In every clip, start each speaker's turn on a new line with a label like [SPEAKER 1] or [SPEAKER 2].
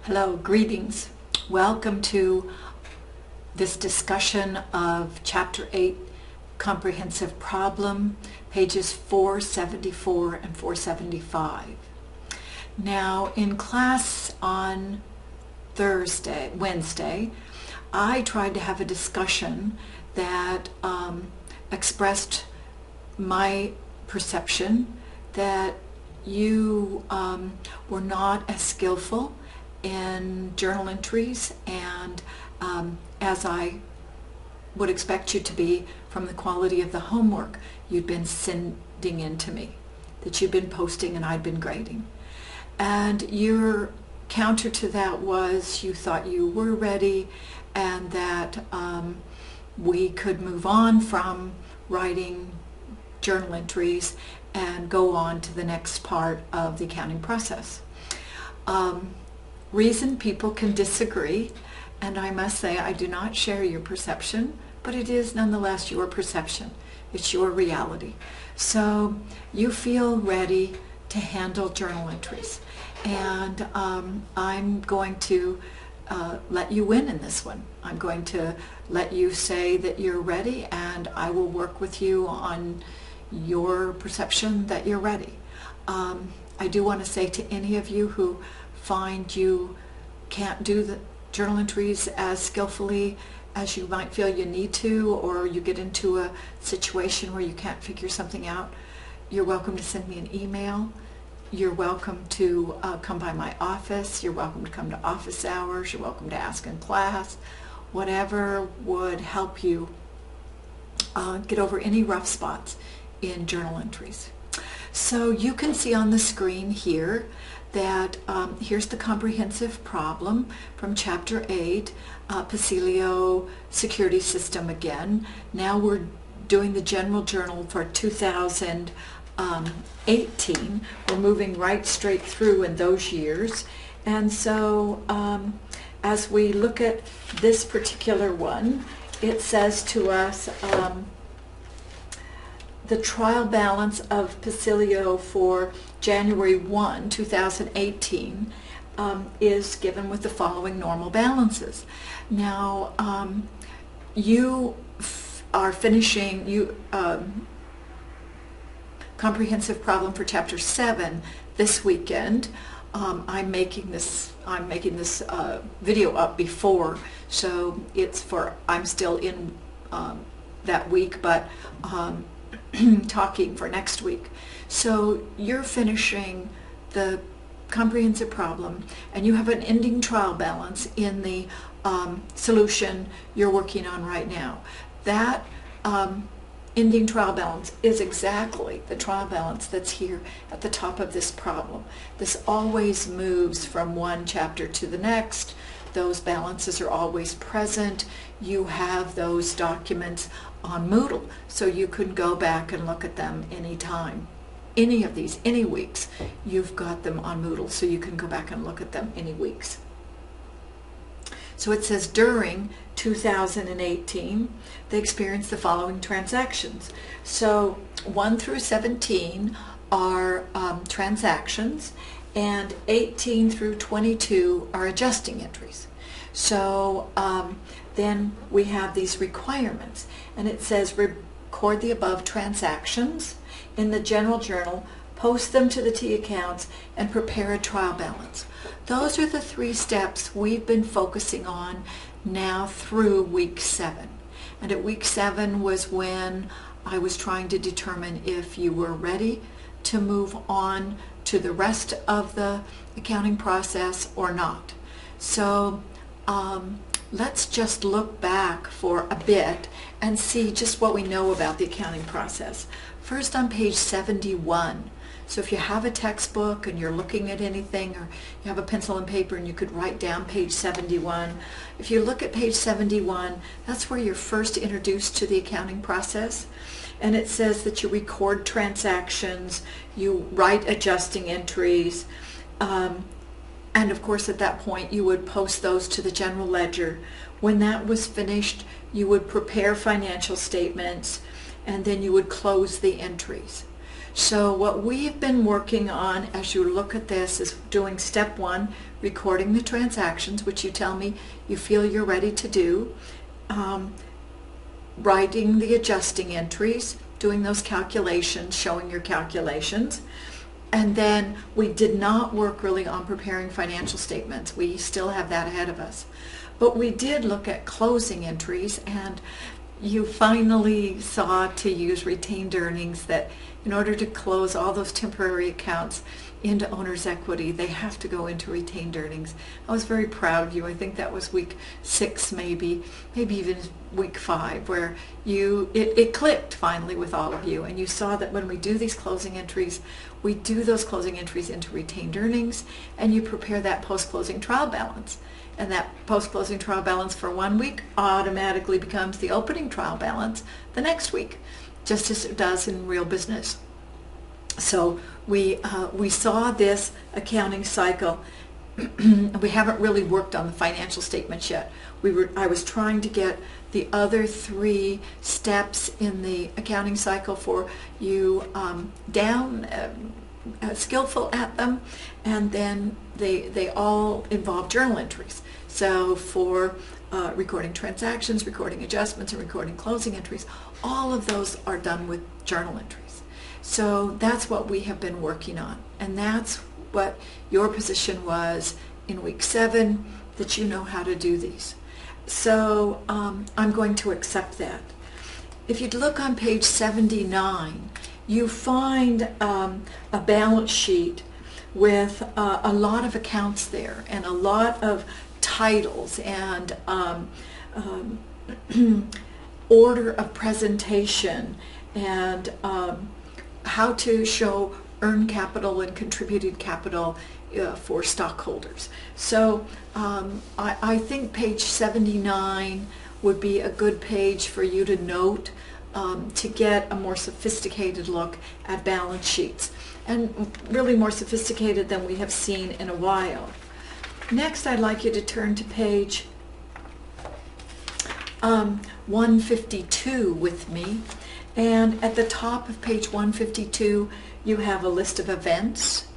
[SPEAKER 1] Hello, greetings. Welcome to this discussion of Chapter 8, Comprehensive Problem, pages 474 and 475. Now, in class on Wednesday, I tried to have a discussion that expressed my perception that you were not as skillful in journal entries and as I would expect you to be from the quality of the homework you'd been sending in to me, that you'd been posting and I'd been grading. And your counter to that was you thought you were ready and that we could move on from writing journal entries and go on to the next part of the accounting process. Reason people can disagree, and I must say I do not share your perception, but it is nonetheless your perception. It's your reality. So you feel ready to handle journal entries, and I'm going to let you win in this one. I'm going to let you say that you're ready, and I will work with you on your perception that you're ready. I do want to say to any of you who find you can't do the journal entries as skillfully as you might feel you need to, or you get into a situation where you can't figure something out, you're welcome to send me an email. You're welcome to come by my office. You're welcome to come to office hours. You're welcome to ask in class. Whatever would help you get over any rough spots in journal entries. So you can see on the screen here that here's the comprehensive problem from Chapter 8, Pacilio Security System again. Now we're doing the general journal for 2018. We're moving right straight through in those years. And so as we look at this particular one, it says to us the trial balance of Pacilio for January 1, 2018 is given with the following normal balances. Now, you are finishing comprehensive problem for Chapter 7 this weekend. I'm making this video up before, so it's for, I'm still in that week, but talking for next week. So you're finishing the comprehensive problem and you have an ending trial balance in the solution you're working on right now. That ending trial balance is exactly the trial balance that's here at the top of this problem. This always moves from one chapter to the next. Those balances are always present. You have those documents on Moodle, so you can go back and look at them anytime. Any of these, any weeks, you've got them on Moodle, so you can go back and look at them any weeks. So it says during 2018, they experienced the following transactions. So 1 through 17 are transactions, and 18 through 22 are adjusting entries. So then we have these requirements, and it says record the above transactions in the general journal, post them to the T accounts, and prepare a trial balance. Those are the 3 steps we've been focusing on now through week 7. And at week 7 was when I was trying to determine if you were ready to move on to the rest of the accounting process or not. So let's just look back for a bit and see just what we know about the accounting process. First, on page 71. So if you have a textbook and you're looking at anything, or you have a pencil and paper and you could write down page 71. If you look at page 71, that's where you're first introduced to the accounting process. And it says that you record transactions, you write adjusting entries, and of course at that point you would post those to the general ledger. When that was finished, you would prepare financial statements, and then you would close the entries. So what we've been working on as you look at this is doing step 1, recording the transactions, which you tell me you feel you're ready to do, writing the adjusting entries, doing those calculations, showing your calculations. And then we did not work really on preparing financial statements. We still have that ahead of us. But we did look at closing entries, and you finally saw to use retained earnings, that in order to close all those temporary accounts into owner's equity, they have to go into retained earnings. I was very proud of you. I think that was week 6, maybe even week 5, where it clicked finally with all of you, and you saw that when we do these closing entries, we do those closing entries into retained earnings, and you prepare that post-closing trial balance. And that post-closing trial balance for 1 week automatically becomes the opening trial balance the next week, just as it does in real business. So we saw this accounting cycle. We haven't really worked on the financial statements yet. I was trying to get the other 3 steps in the accounting cycle for you down, skillful at them, and then they all involve journal entries. So for recording transactions, recording adjustments, and recording closing entries, all of those are done with journal entries. So that's what we have been working on, and that's what your position was in week 7, that you know how to do these. So I'm going to accept that. If you'd look on page 79, you find a balance sheet with a lot of accounts there, and a lot of titles, and order of presentation, and how to show earned capital and contributed capital for stockholders. So I think page 79 would be a good page for you to note, to get a more sophisticated look at balance sheets, and really more sophisticated than we have seen in a while. Next, I'd like you to turn to page 152 with me, and at the top of page 152 you have a list of events.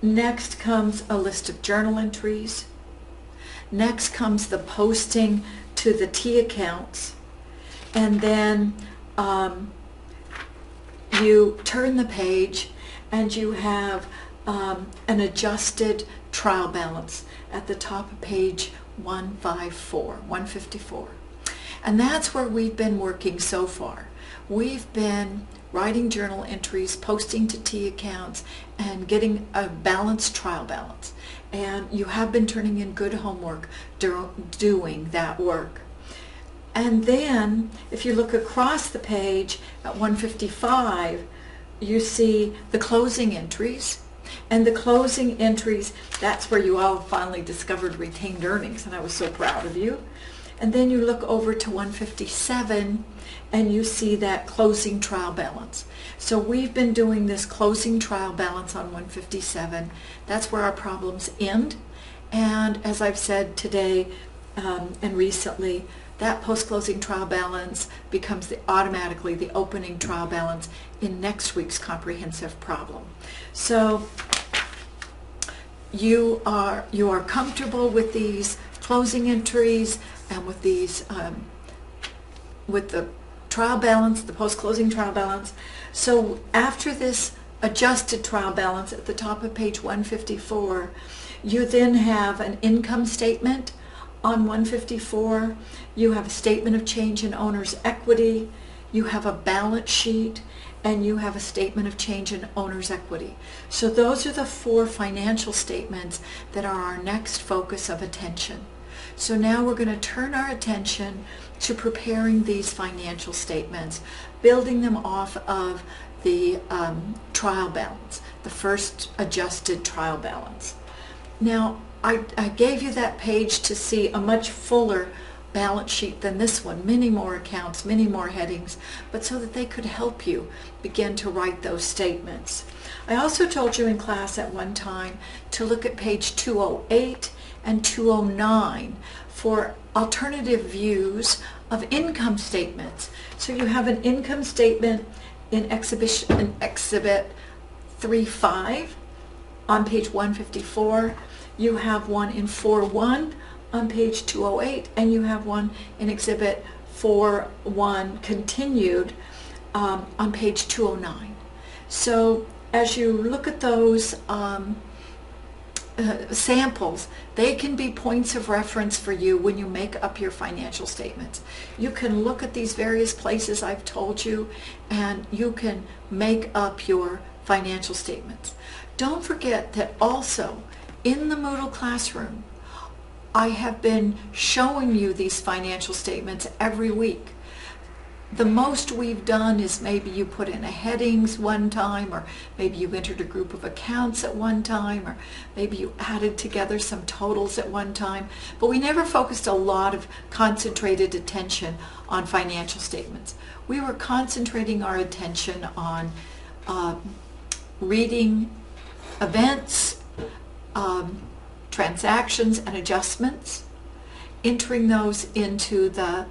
[SPEAKER 1] Next comes a list of journal entries. Next comes the posting to the T accounts, and then you turn the page and you have an adjusted trial balance at the top of page 154. And that's where we've been working so far. We've been writing journal entries, posting to T accounts, and getting a balanced trial balance. And you have been turning in good homework doing that work. And then, if you look across the page at 155, you see the closing entries. And the closing entries, that's where you all finally discovered retained earnings, and I was so proud of you. And then you look over to 157, and you see that closing trial balance. So we've been doing this closing trial balance on 157. That's where our problems end. And as I've said today and recently, that post-closing trial balance becomes automatically the opening trial balance in next week's comprehensive problem. So you are comfortable with these closing entries and with these with the trial balance, the post-closing trial balance. So after this adjusted trial balance at the top of page 154, you then have an income statement on 154. You have a statement of change in owner's equity, you have a balance sheet, and you have a statement of change in owner's equity. So those are the 4 financial statements that are our next focus of attention. So now we're going to turn our attention to preparing these financial statements, building them off of the trial balance, the first adjusted trial balance. Now, I gave you that page to see a much fuller balance sheet than this one, many more accounts, many more headings, but so that they could help you begin to write those statements. I also told you in class at one time to look at page 208 and 209 for alternative views of income statements. So you have an income statement in Exhibit 3.5 on page 154. You have one in 4.1 on page 208, and you have one in Exhibit 4.1 continued on page 209. So as you look at those samples, they can be points of reference for you when you make up your financial statements. You can look at these various places I've told you, and you can make up your financial statements. Don't forget that also in the Moodle classroom, I have been showing you these financial statements every week. The most we've done is maybe you put in a headings one time, or maybe you entered a group of accounts at one time, or maybe you added together some totals at one time, but we never focused a lot of concentrated attention on financial statements. We were concentrating our attention on reading events, transactions and adjustments, entering those into the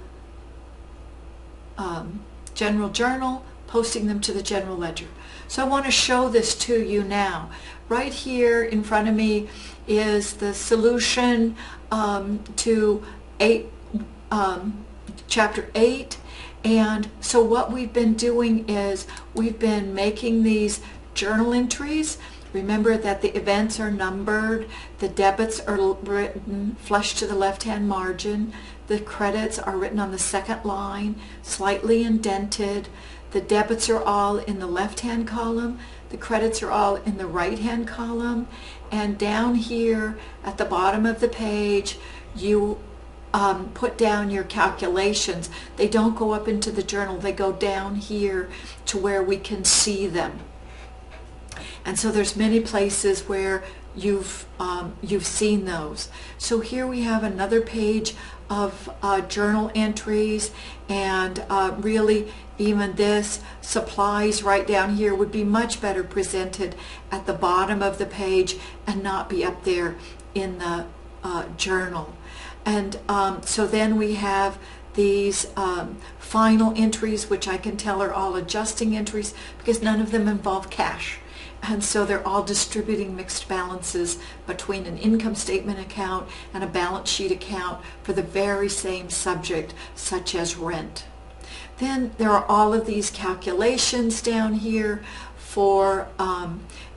[SPEAKER 1] general journal, posting them to the general ledger. So I want to show this to you now. Right here in front of me is the solution to Chapter 8. And so what we've been doing is we've been making these journal entries. Remember that the events are numbered, the debits are written flush to the left-hand margin, the credits are written on the second line, slightly indented, the debits are all in the left-hand column, the credits are all in the right-hand column, and down here at the bottom of the page, you put down your calculations. They don't go up into the journal, they go down here to where we can see them. And so there's many places where you've seen those. So here we have another page of journal entries, and really even this supplies right down here would be much better presented at the bottom of the page and not be up there in the journal. And so then we have these final entries, which I can tell are all adjusting entries because none of them involve cash. And so they're all distributing mixed balances between an income statement account and a balance sheet account for the very same subject, such as rent. Then there are all of these calculations down here for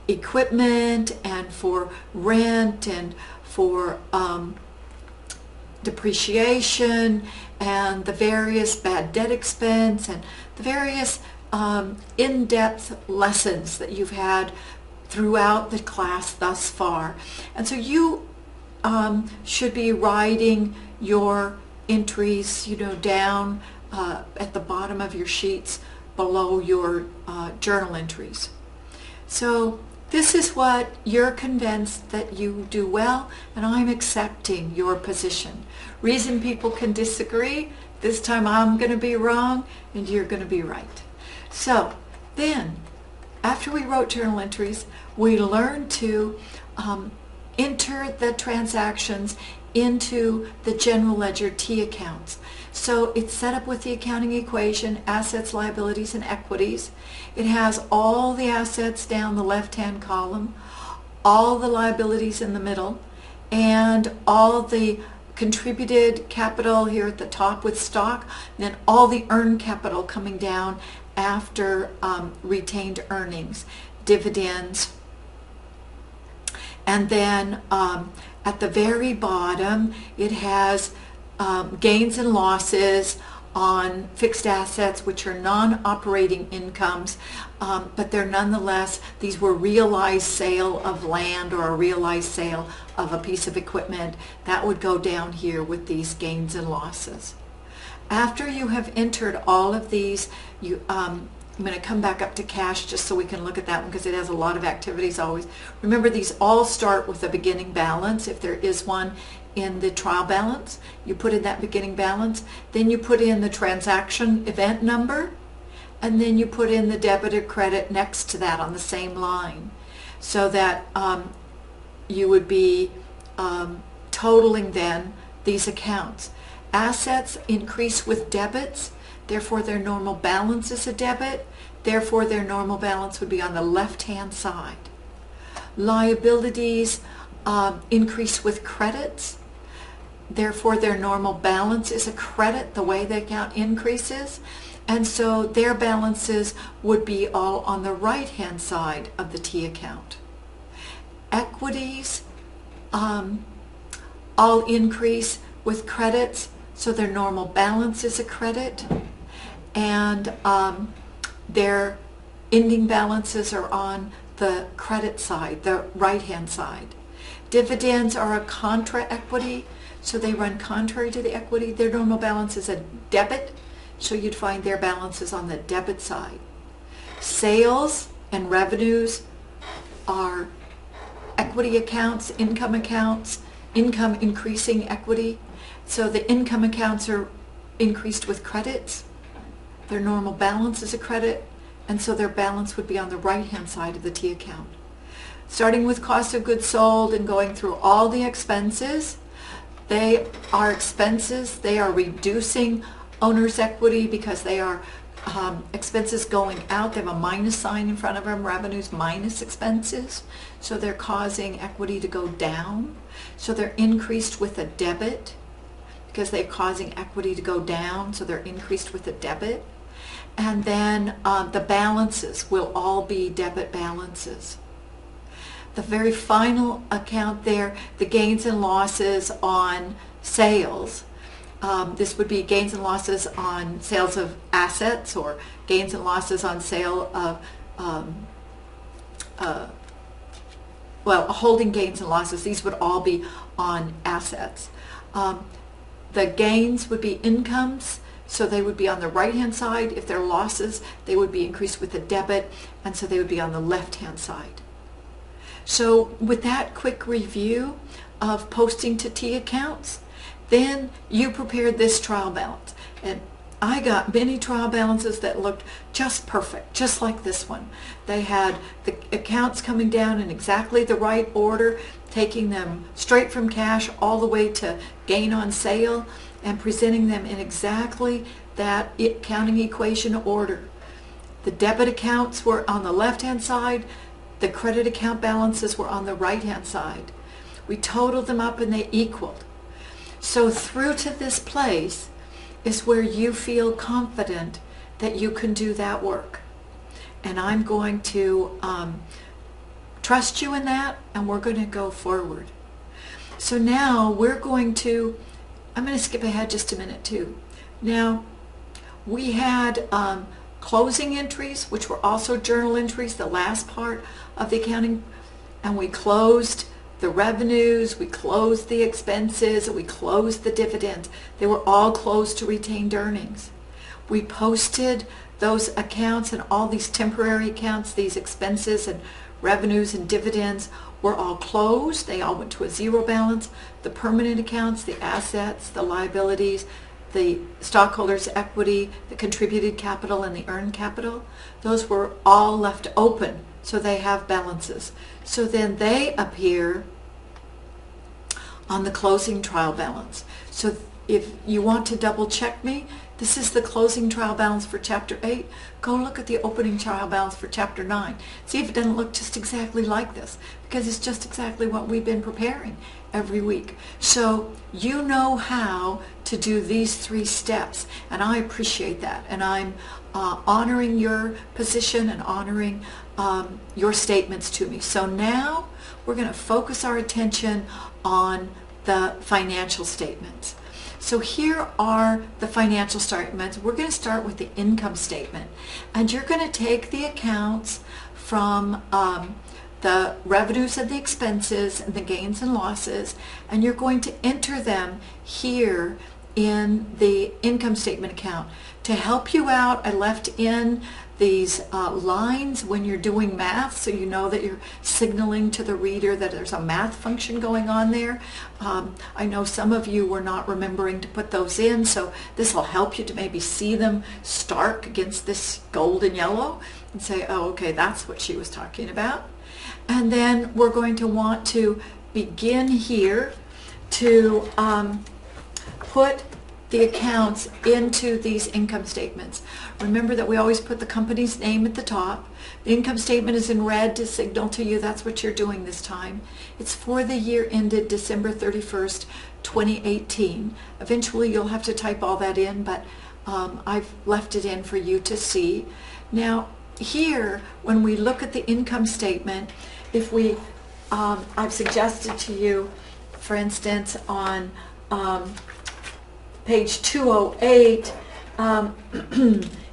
[SPEAKER 1] equipment and for rent and for depreciation and the various bad debt expense and the various in-depth lessons that you've had throughout the class thus far. And so you should be writing your entries, down at the bottom of your sheets below your journal entries. So this is what you're convinced that you do well, and I'm accepting your position. Reason people can disagree, this time I'm going to be wrong and you're going to be right. So then, after we wrote journal entries, we learned to enter the transactions into the general ledger T accounts. So it's set up with the accounting equation, assets, liabilities, and equities. It has all the assets down the left-hand column, all the liabilities in the middle, and all the contributed capital here at the top with stock, and then all the earned capital coming down after retained earnings, dividends. And then at the very bottom, it has gains and losses on fixed assets, which are non-operating incomes, but they're nonetheless, these were realized sale of land or a realized sale of a piece of equipment. That would go down here with these gains and losses. After you have entered all of these, I'm going to come back up to cash just so we can look at that one because it has a lot of activities always. Remember, these all start with a beginning balance. If there is one in the trial balance, you put in that beginning balance. Then you put in the transaction event number, and then you put in the debit or credit next to that on the same line, so that you would be totaling then these accounts. Assets increase with debits, therefore their normal balance is a debit. Therefore, their normal balance would be on the left-hand side. Liabilities increase with credits. Therefore, their normal balance is a credit, the way the account increases. And so their balances would be all on the right-hand side of the T account. Equities all increase with credits, so their normal balance is a credit. And their ending balances are on the credit side, the right-hand side. Dividends are a contra equity, so they run contrary to the equity. Their normal balance is a debit, so you'd find their balances on the debit side. Sales and revenues are equity accounts, income increasing equity. So the income accounts are increased with credits. Their normal balance is a credit, and so their balance would be on the right-hand side of the T account. Starting with cost of goods sold and going through all the expenses, they are expenses. They are reducing owner's equity because they are expenses going out. They have a minus sign in front of them, revenues minus expenses. So they're causing equity to go down. So they're increased with a debit because they're causing equity to go down. So they're increased with a debit. And then the balances will all be debit balances. The very final account there, the gains and losses on sales. This would be gains and losses on sales of assets, or gains and losses on sale of, holding gains and losses. These would all be on assets. The gains would be incomes, so they would be on the right-hand side. If they're losses, they would be increased with a debit, and so they would be on the left-hand side. So with that quick review of posting to T accounts, then you prepared this trial balance. And I got many trial balances that looked just perfect, just like this one. They had the accounts coming down in exactly the right order, taking them straight from cash all the way to gain on sale, and presenting them in exactly that accounting equation order. The debit accounts were on the left-hand side. The credit account balances were on the right-hand side. We totaled them up and they equaled. So through to this place is where you feel confident that you can do that work. And I'm going to trust you in that, and we're going to go forward. So now I'm going to skip ahead just a minute too. Now, we had closing entries, which were also journal entries, the last part of the accounting, and we closed the revenues, we closed the expenses, we closed the dividends. They were all closed to retained earnings. We posted those accounts, and all these temporary accounts, these expenses and revenues and dividends were all closed. They all went to a zero balance. The permanent accounts, the assets, the liabilities, the stockholders' equity, the contributed capital, and the earned capital, those were all left open, so they have balances. So then they appear on the closing trial balance. So if you want to double check me, this is the closing trial balance for Chapter 8. Go look at the opening trial balance for Chapter 9. See if it doesn't look just exactly like this, because it's just exactly what we've been preparing every week. So you know how to do these 3 steps, and I appreciate that. And I'm honoring your position and honoring your statements to me. So now we're going to focus our attention on the financial statements. So here are the financial statements. We're going to start with the income statement, and you're going to take the accounts from the revenues and the expenses and the gains and losses, and you're going to enter them here in the income statement account. To help you out, I left in these lines when you're doing math, so you know that you're signaling to the reader that there's a math function going on there. I know some of you were not remembering to put those in, so this will help you to maybe see them stark against this gold and yellow and say, oh, okay, that's what she was talking about. And then we're going to want to begin here to put the accounts into these income statements. Remember that we always put the company's name at the top. The income statement is in red to signal to you that's what you're doing this time. It's for the year ended December 31st, 2018. Eventually you'll have to type all that in, but I've left it in for you to see. Now here, when we look at the income statement, if we, I've suggested to you, for instance, on page 208,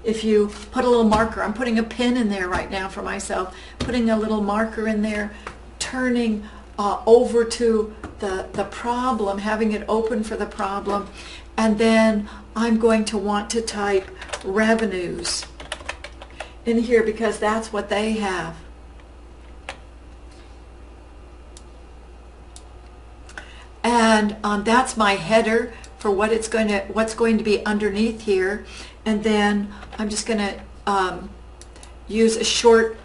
[SPEAKER 1] if you put a little marker, I'm putting a pin in there right now for myself, putting a little marker in there, turning over to the problem, having it open for the problem, and then I'm going to want to type revenues in here because that's what they have. And that's my header for what's going to be underneath here. And then I'm just going to use a short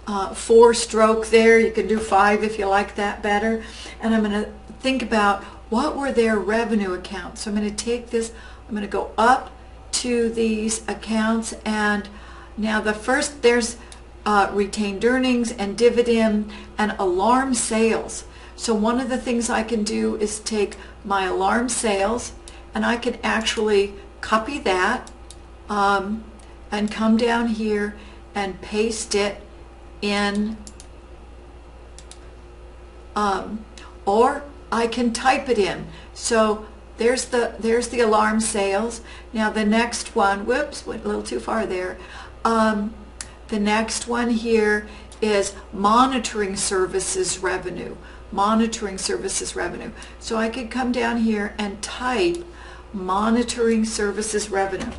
[SPEAKER 1] 4-stroke there. You can do 5 if you like that better. And I'm going to think about what were their revenue accounts. So I'm going to take this, I'm going to go up to these accounts, and now the first, there's retained earnings and dividend and alarm sales. So one of the things I can do is take my alarm sales, and I can actually copy that and come down here and paste it in, or I can type it in. So there's the alarm sales. Now the next one, whoops, went a little too far there. The next one here is monitoring services revenue. Monitoring services revenue. So I could come down here and type monitoring services revenue.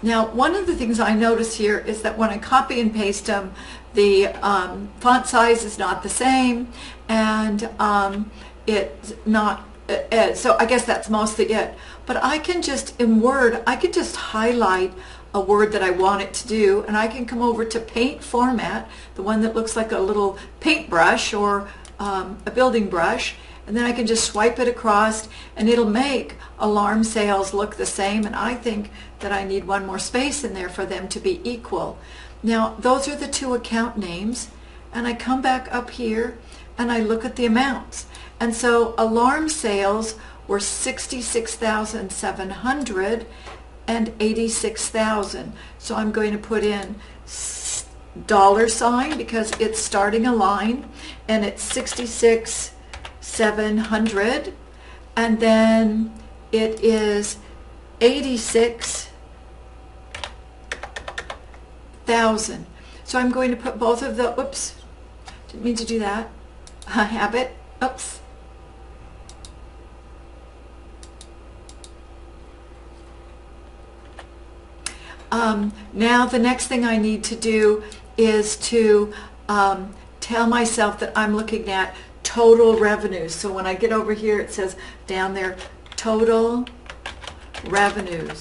[SPEAKER 1] Now, one of the things I notice here is that when I copy and paste them, the font size is not the same, and it's not, so I guess that's mostly it. But I can just, in Word, I could just highlight a word that I want it to do, and I can come over to Paint Format, the one that looks like a little paintbrush or a building brush, and then I can just swipe it across, and it'll make alarm sales look the same, and I think that I need one more space in there for them to be equal. Now, those are the two account names, and I come back up here, and I look at the amounts. And so alarm sales were $66,700 and $86,000. So I'm going to put in $sign because it's starting a line, and it's $66,700, and then it is $86,000. So I'm going to put both of the, oops, didn't mean to do that. I have it, oops. Now the next thing I need to do is to tell myself that I'm looking at total revenues. So when I get over here, it says down there, total revenues.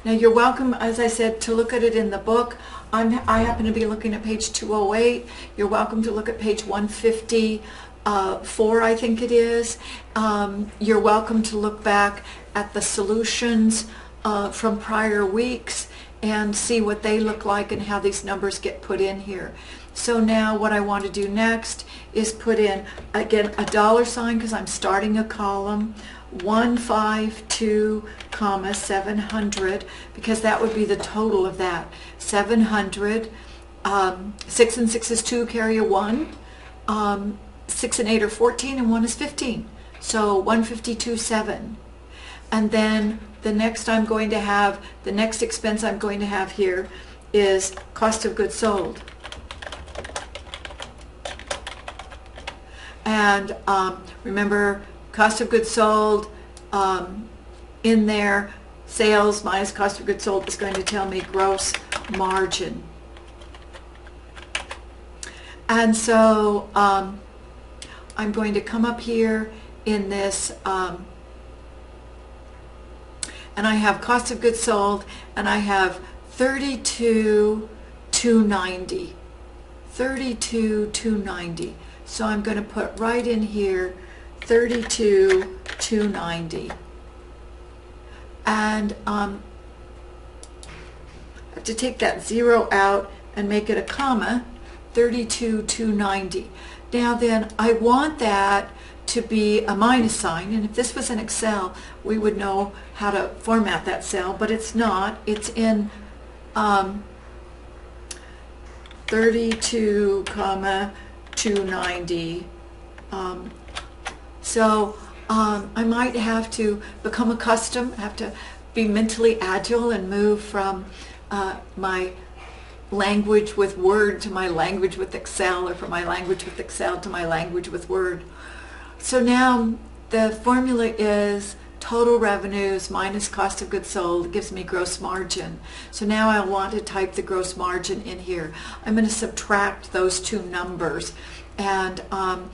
[SPEAKER 1] Now you're welcome, as I said, to look at it in the book. I happen to be looking at page 208. You're welcome to look at page 154, I think it is. You're welcome to look back at the solutions from prior weeks and see what they look like and how these numbers get put in here. So now what I want to do next is put in, again, a $sign because I'm starting a column, 152, 700, because that would be the total of that. 700, 6 and 6 is 2, carry a 1. 6 and 8 are 14, and 1 is 15. So 152.7. And then the next I'm going to have, the next expense I'm going to have here is cost of goods sold. And remember, cost of goods sold in there, sales minus cost of goods sold is going to tell me gross margin. And so I'm going to come up here in this, and I have cost of goods sold, and I have 32 290. 32,290. So I'm going to put right in here 32,290. And I have to take that 0 out and make it a comma. 32,290. Now then, I want that to be a minus sign, and if this was in Excel, we would know how to format that cell, but it's not. It's in 32, 290. So I might have to become accustomed, have to be mentally agile and move from my language with Word to my language with Excel, or from my language with Excel to my language with Word. So now the formula is total revenues minus cost of goods sold. It gives me gross margin. So now I want to type the gross margin in here. I'm going to subtract those two numbers, and I'm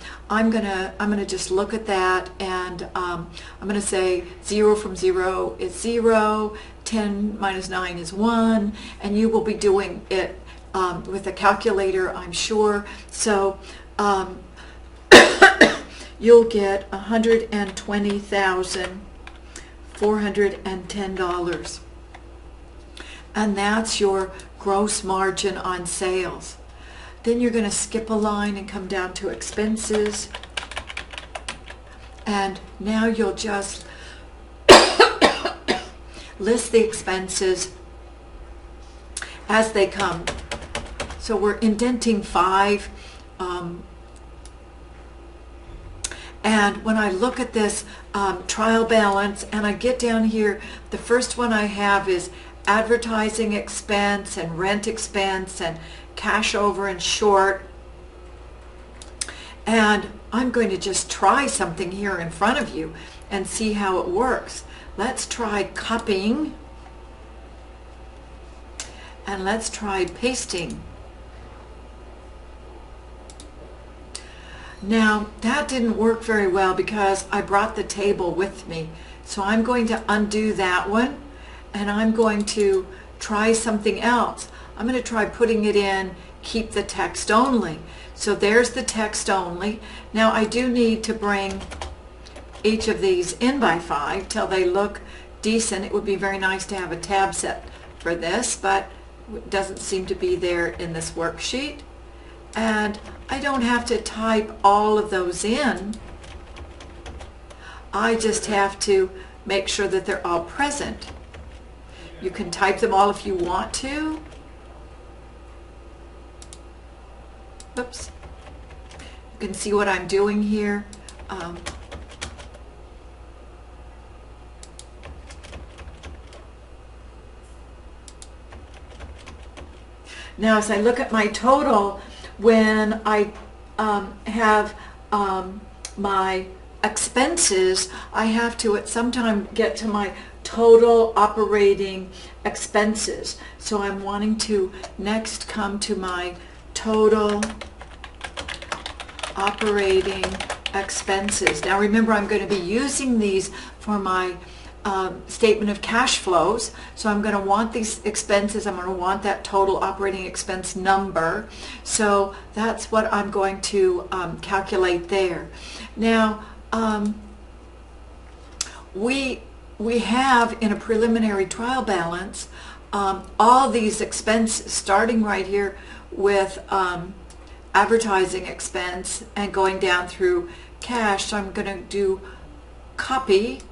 [SPEAKER 1] gonna just look at that, and I'm going to say 0 from 0 is 0, 10 minus 9 is 1, and you will be doing it with a calculator, I'm sure. So you'll get $120,410, and that's your gross margin on sales. Then you're going to skip a line and come down to expenses, and now you'll just list the expenses as they come. So we're indenting 5. And when I look at this trial balance and I get down here, the first one I have is advertising expense and rent expense and cash over and short. And I'm going to just try something here in front of you and see how it works. Let's try copying, and let's try pasting. Now that didn't work very well because I brought the table with me. So I'm going to undo that one, and I'm going to try something else. I'm going to try putting it in keep the text only. So there's the text only. Now I do need to bring each of these in by 5 till they look decent. It would be very nice to have a tab set for this, but it doesn't seem to be there in this worksheet. And I don't have to type all of those in. I just have to make sure that they're all present. You can type them all if you want to. Oops. You can see what I'm doing here. Now as I look at my total, when I have my expenses, I have to at some time get to my total operating expenses. So I'm wanting to next come to my total operating expenses. Now remember, I'm going to be using these for my statement of cash flows. So I'm going to want these expenses. I'm going to want that total operating expense number. So that's what I'm going to calculate there. Now we have in a preliminary trial balance all these expenses, starting right here with advertising expense and going down through cash. So I'm going to do copy,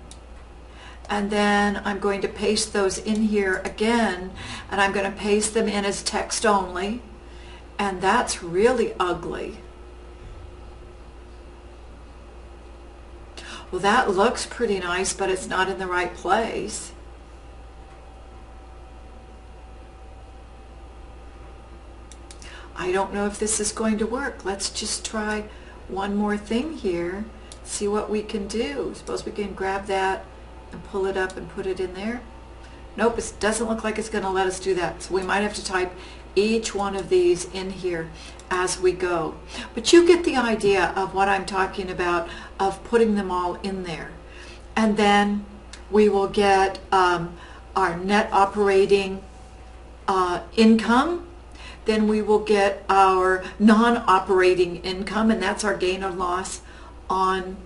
[SPEAKER 1] and then I'm going to paste those in here again, and I'm going to paste them in as text only, and that's really ugly. Well, that looks pretty nice, but it's not in the right place. I don't know if this is going to work. Let's just try one more thing here, see what we can do. Suppose we can grab that and pull it up and put it in there. Nope, it doesn't look like it's going to let us do that. So we might have to type each one of these in here as we go. But you get the idea of what I'm talking about, of putting them all in there. And then we will get our net operating income. then we will get our non-operating income, and that's our gain or loss on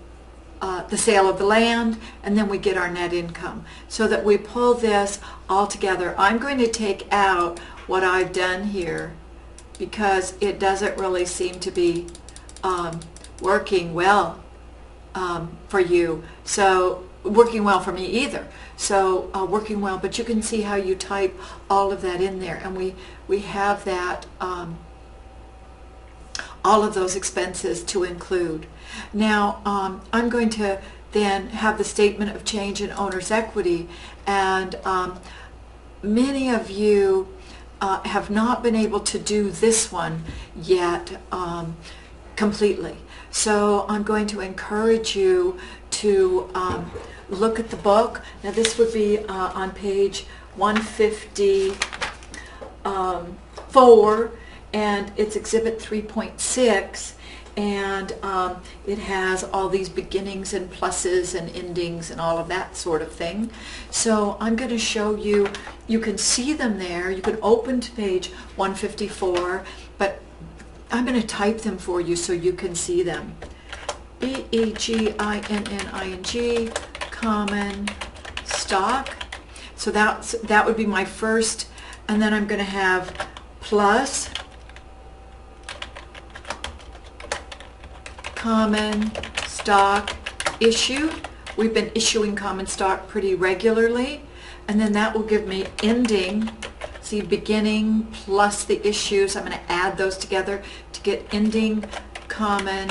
[SPEAKER 1] the sale of the land, and then we get our net income. So that we pull this all together. I'm going to take out what I've done here because it doesn't really seem to be working well for you. So working well for me either. So working well, but you can see how you type all of that in there, and we have that all of those expenses to include. Now I'm going to then have the statement of change in owner's equity, and many of you have not been able to do this one yet completely. So I'm going to encourage you to look at the book. Now this would be on page 154, and it's exhibit 3.6, and it has all these beginnings and pluses and endings and all of that sort of thing. So I'm going to show you, you can see them there, you can open to page 154, but I'm going to type them for you so you can see them. B-E-G-I-N-N-I-N-G, common stock. So that would be my first, and then I'm going to have plus common stock issued. We've been issuing common stock pretty regularly, and then that will give me ending. See, beginning plus the issues. I'm going to add those together to get ending common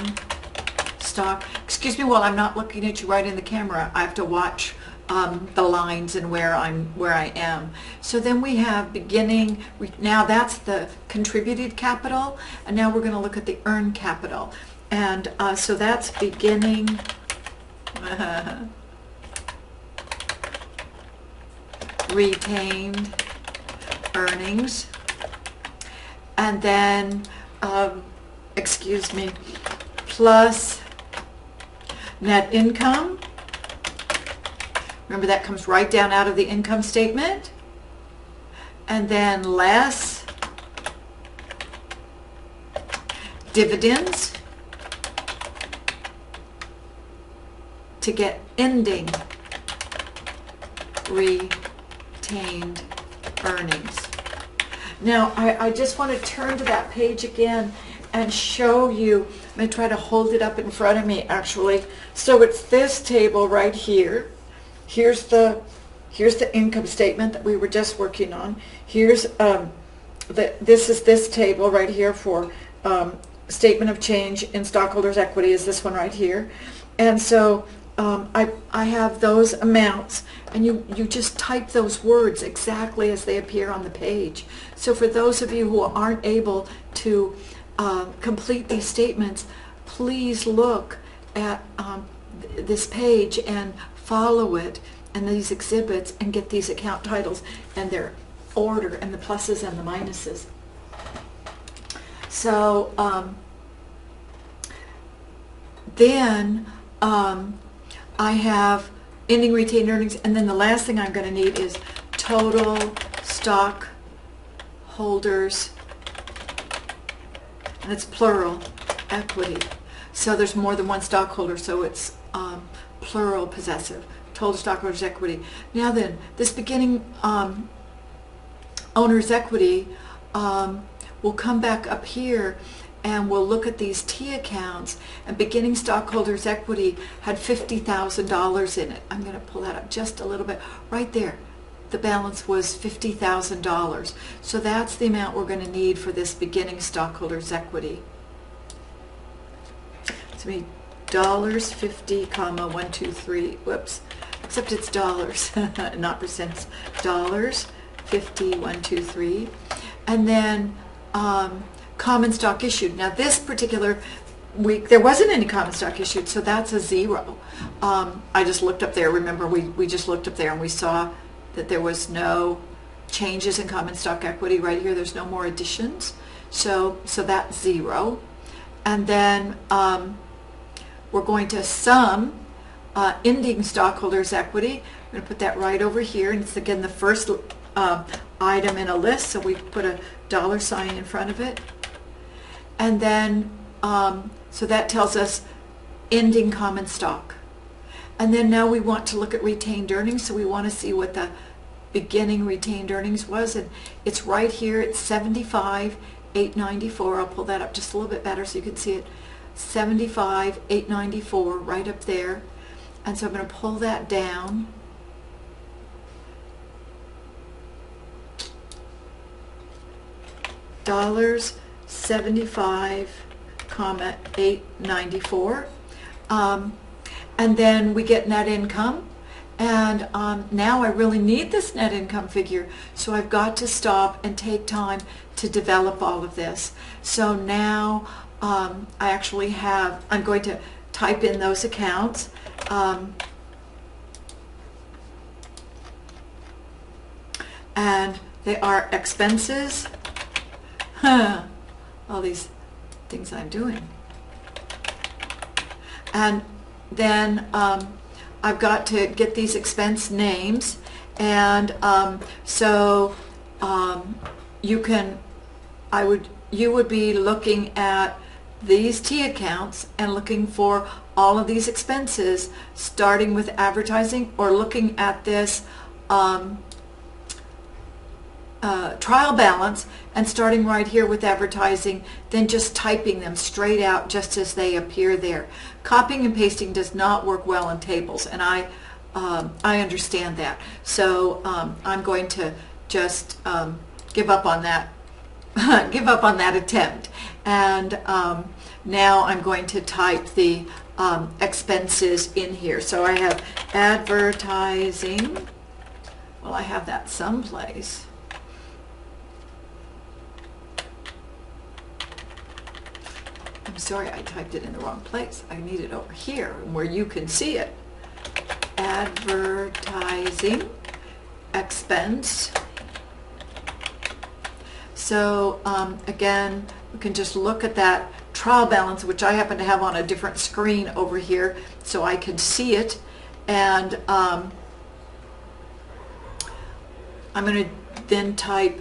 [SPEAKER 1] stock. Excuse me while I'm not looking at you right in the camera. I have to watch the lines and where I am. So then we have beginning. Now that's the contributed capital, and now we're going to look at the earned capital. And so that's beginning retained earnings, and then excuse me, plus net income. Remember, that comes right down out of the income statement, and then less dividends to get ending retained earnings. Now I just want to turn to that page again and show you. I'm going to try to hold it up in front of me actually. So it's this table right here. Here's the income statement that we were just working on. Here's this is this table right here for statement of change in stockholders' equity is this one right here. And so I have those amounts, and you just type those words exactly as they appear on the page. So for those of you who aren't able to complete these statements, please look at this page and follow it and these exhibits and get these account titles and their order and the pluses and the minuses. So then I have ending retained earnings, and then the last thing I'm going to need is total stockholders, and it's plural, equity. So there's more than one stockholder, so it's plural possessive, total stockholders' equity. Now then, this beginning owner's equity will come back up here, and we'll look at these T accounts, and beginning stockholders' equity had $50,000 in it. I'm going to pull that up just a little bit. Right there, the balance was $50,000. So that's the amount we're going to need for this beginning stockholders' equity. It's going to be dollars 50, comma 1, 2, 3. Whoops, except it's dollars, not percents. Dollars 50, 1, 2, 3, and then common stock issued. Now this particular week there wasn't any common stock issued, so that's a 0. I just looked up there. Remember, we just looked up there and we saw that there was no changes in common stock equity right here. There's no more additions, so that's 0. And then we're going to sum ending stockholders equity. I'm going to put that right over here, and it's again the first item in a list, so we put a $sign in front of it. And then, so that tells us ending common stock. And then now we want to look at retained earnings, so we want to see what the beginning retained earnings was, and it's right here. It's 75,894. I'll pull that up just a little bit better so you can see it. 75,894 right up there. And so I'm going to pull that down. Dollars 75,894. And then we get net income. And now I really need this net income figure, so I've got to stop and take time to develop all of this. So now I actually have, I'm going to type in those accounts. And they are expenses. All these things I'm doing. And then I've got to get these expense names, and you would be looking at these T accounts and looking for all of these expenses, starting with advertising, or looking at this trial balance and starting right here with advertising, then just typing them straight out just as they appear there. Copying and pasting does not work well in tables, and I understand that. So I'm going to just give up on that give up on that attempt. And now I'm going to type the expenses in here. So I have advertising. Well, I have that someplace. I'm sorry, I typed it in the wrong place. I need it over here where you can see it. Advertising expense. So again, we can just look at that trial balance, which I happen to have on a different screen over here so I can see it. And I'm going to then type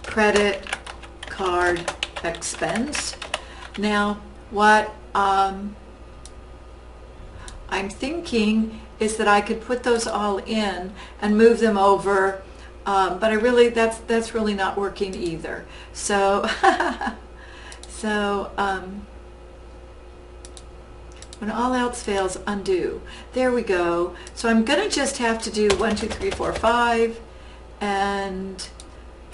[SPEAKER 1] credit card expense. Now, what I'm thinking is that I could put those all in and move them over, but that's really not working either. So, when all else fails, undo. There we go. So I'm going to just have to do 1, 2, 3, 4, 5, and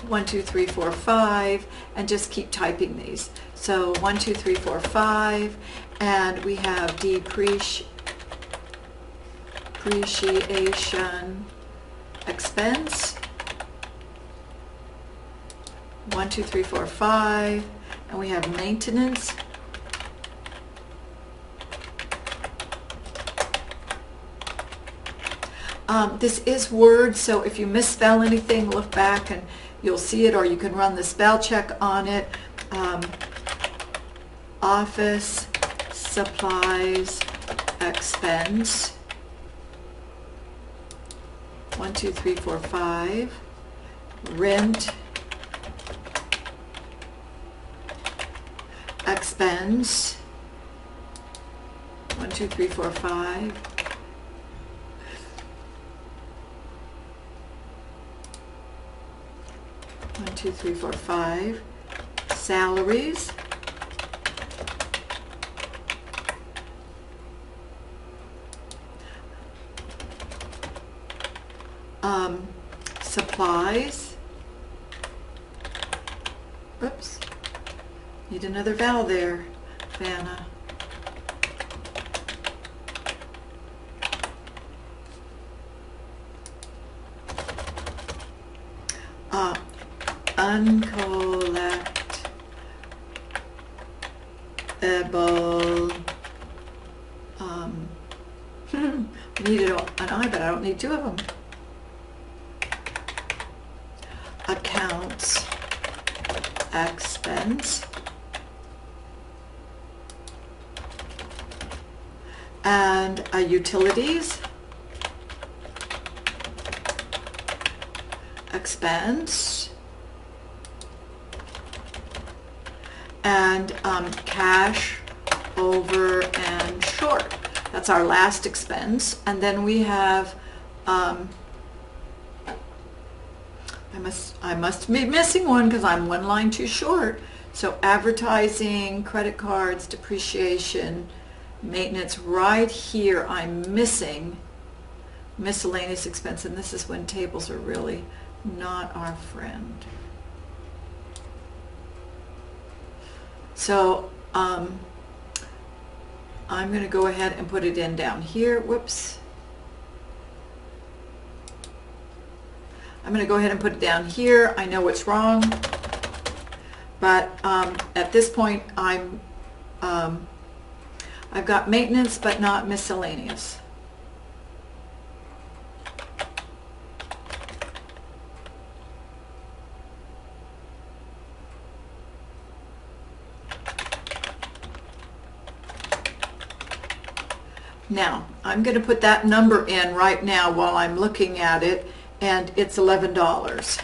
[SPEAKER 1] 1, 2, 3, 4, 5, and just keep typing these. So 1, 2, 3, 4, 5, and we have depreciation expense. 1, 2, 3, 4, 5, and we have maintenance. This is Word, so if you misspell anything, look back and you'll see it, or you can run the spell check on it. Office supplies expense. 1, 2, 3, 4, 5. Rent expense. 1, 2, 3, 4, 5. One, 2, 3, 4, 5. Salaries. Supplies. Oops. Need another vowel there, Vanna. Uncollectible. We needed an I, but I don't need two of them. Accounts expense. and utilities expense, and cash over and short. That's our last expense. And then we have I must be missing one because I'm one line too short. So advertising, credit cards, depreciation, maintenance. Right here I'm missing miscellaneous expense, and this is when tables are really not our friend. So I'm going to go ahead and put it in down here. Whoops. I'm going to go ahead and put it down here. I know what's wrong, but at this point I've got maintenance but not miscellaneous. Now I'm going to put that number in right now while I'm looking at it, and it's $11.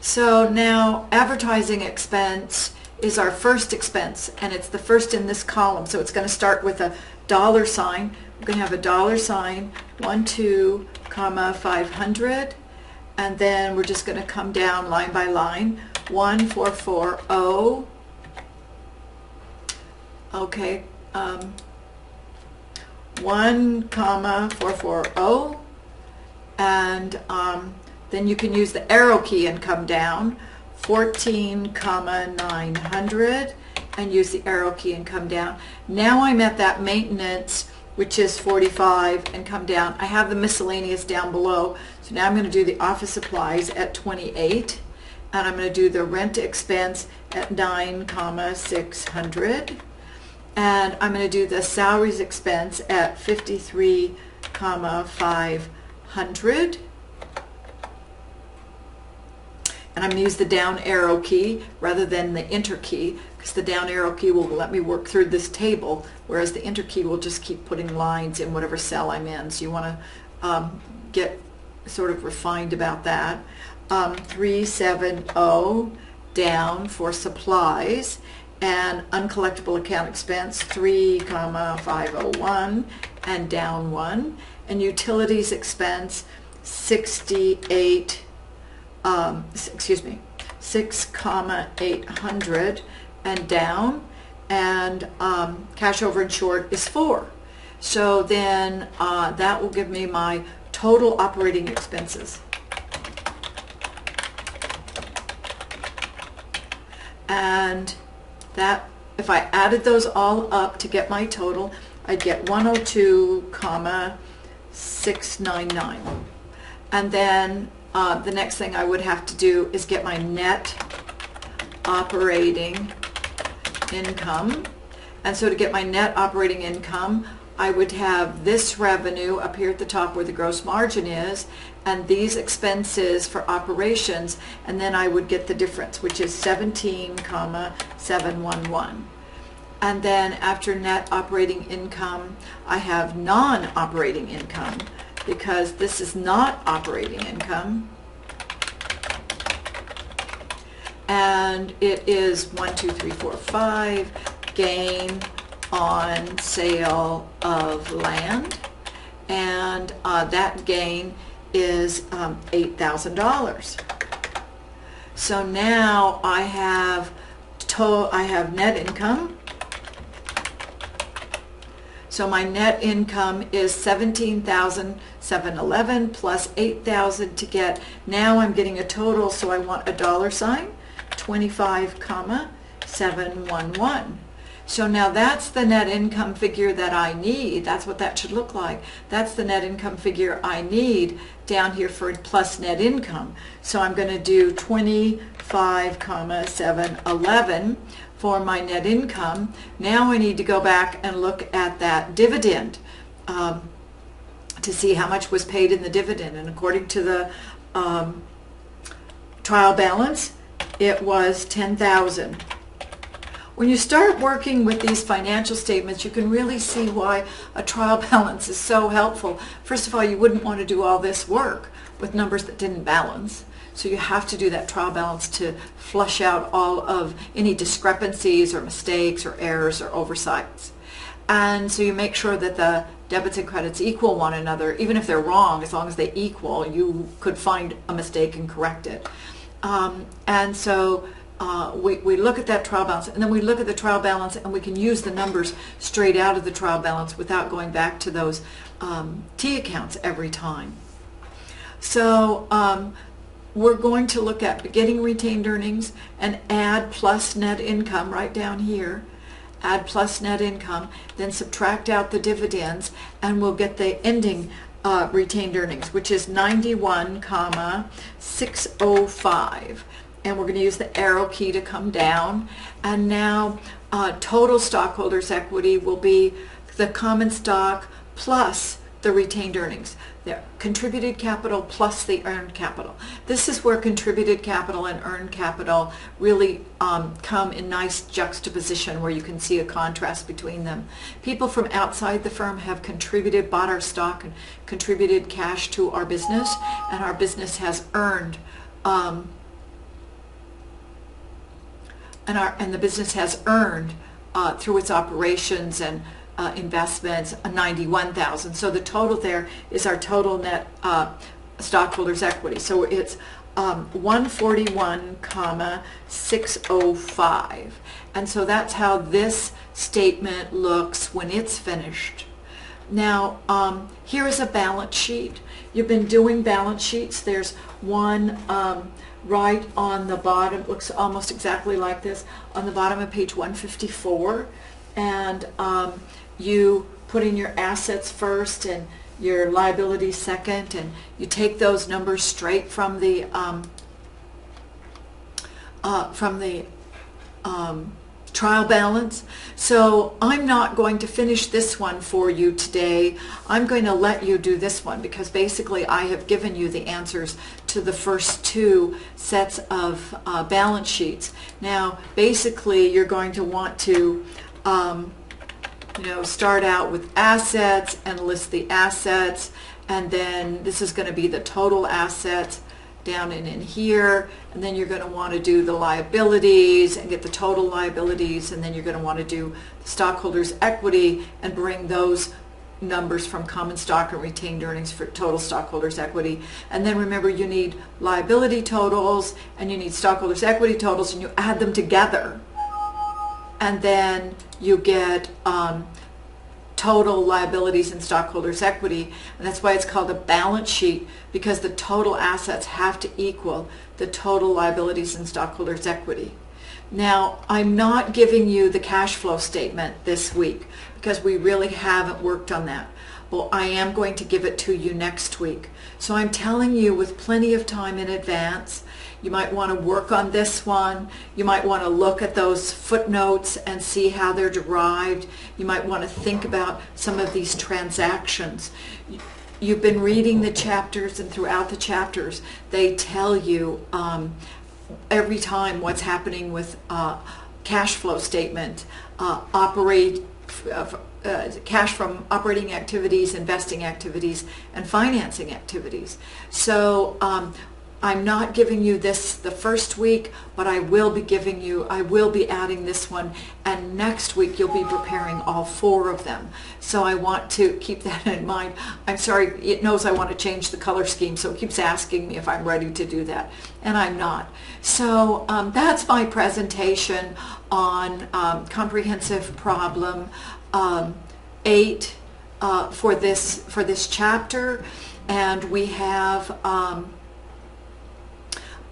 [SPEAKER 1] So now advertising expense is our first expense, and it's the first in this column. So it's going to start with a dollar sign. We're going to have a dollar sign, 12, 500, and then we're just going to come down line by line, 1440. Okay, 1,440, and then you can use the arrow key and come down 14,900 and use the arrow key and come down. Now I'm at that maintenance, which is 45, and come down. I have the miscellaneous down below, so now I'm going to do the office supplies at 28, and I'm going to do the rent expense at 9,600, and I'm going to do the salaries expense at 53,500. And I'm going to use the down arrow key rather than the enter key, because the down arrow key will let me work through this table, whereas the enter key will just keep putting lines in whatever cell I'm in. So you want to get sort of refined about that. 370 down for supplies, and uncollectible account expense 3,501 and down 1, and utilities expense 6,800 and down, and cash over and short is 4. So then that will give me my total operating expenses. And that, if I added those all up to get my total, I'd get 102,699. And then the next thing I would have to do is get my net operating income. And so to get my net operating income, I would have this revenue up here at the top where the gross margin is, and these expenses for operations, and then I would get the difference, which is 17,711. And then after net operating income, I have non-operating income, because this is not operating income, and it is 1, 2, 3, 4, 5 gain on sale of land, and that gain is $8,000. So now I have net income. So my net income is 17,711 plus 8,000 to get. Now I'm getting a total, so I want a dollar sign, 25,711. So now that's the net income figure that I need. That's what that should look like. That's the net income figure I need down here for plus net income. So I'm going to do 25,711 for my net income. Now I need to go back and look at that dividend to see how much was paid in the dividend. And according to the trial balance, it was 10,000. when you start working with these financial statements, you can really see why a trial balance is so helpful. First of all, you wouldn't want to do all this work with numbers that didn't balance. So you have to do that trial balance to flush out all of any discrepancies or mistakes or errors or oversights. And so you make sure that the debits and credits equal one another. Even if they're wrong, as long as they equal, you could find a mistake and correct it. And so we look at that trial balance, and then we look at the trial balance, and we can use the numbers straight out of the trial balance without going back to those T accounts every time. So we're going to look at beginning retained earnings and add plus net income right down here. Add plus net income, then subtract out the dividends, and we'll get the ending retained earnings, which is 91,605. And we're going to use the arrow key to come down. And now total stockholders' equity will be the common stock plus the retained earnings. The contributed capital plus the earned capital. This is where contributed capital and earned capital really come in nice juxtaposition, where you can see a contrast between them. People from outside the firm have contributed, bought our stock, and contributed cash to our business, and our business has earned and the business has earned through its operations and investments, 91,000. So the total there is our total net stockholders' equity. So it's 141,605. And so that's how this statement looks when it's finished. Now, here is a balance sheet. You've been doing balance sheets. There's one right on the bottom, looks almost exactly like this, on the bottom of page 154. And you put in your assets first and your liabilities second, and you take those numbers straight from the trial balance. So I'm not going to finish this one for you today. I'm going to let you do this one, because basically I have given you the answers to the first two sets of balance sheets. Now basically you're going to want to start out with assets and list the assets, and then this is going to be the total assets down and in here, and then you're going to want to do the liabilities and get the total liabilities, and then you're going to want to do the stockholders' equity and bring those numbers from common stock and retained earnings for total stockholders' equity. And then remember, you need liability totals and you need stockholders' equity totals, and you add them together, and then you get total liabilities and stockholders' equity. And that's why it's called a balance sheet, because the total assets have to equal the total liabilities and stockholders' equity. Now, I'm not giving you the cash flow statement this week because we really haven't worked on that. Well, I am going to give it to you next week. So I'm telling you with plenty of time in advance. You might want to work on this one. You might want to look at those footnotes and see how they're derived. You might want to think about some of these transactions. You've been reading the chapters, and throughout the chapters they tell you every time what's happening with cash flow statement, cash from operating activities, investing activities, and financing activities. So I'm not giving you this the first week, but I will be adding this one, and next week you'll be preparing all four of them. So I want to keep that in mind. I'm sorry, it knows I want to change the color scheme, so it keeps asking me if I'm ready to do that, and I'm not. So that's my presentation on comprehensive problem 8 for this chapter, and we have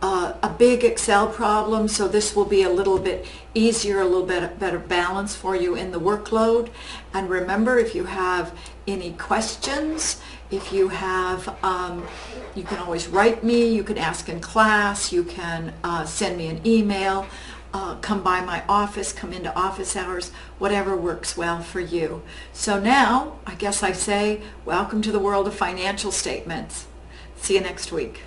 [SPEAKER 1] a big Excel problem, so this will be a little bit easier, a little bit better balance for you in the workload. And remember, if you have any questions, if you have, you can always write me, you can ask in class, you can send me an email, come by my office, come into office hours, whatever works well for you. So now, I guess I say, welcome to the world of financial statements. See you next week.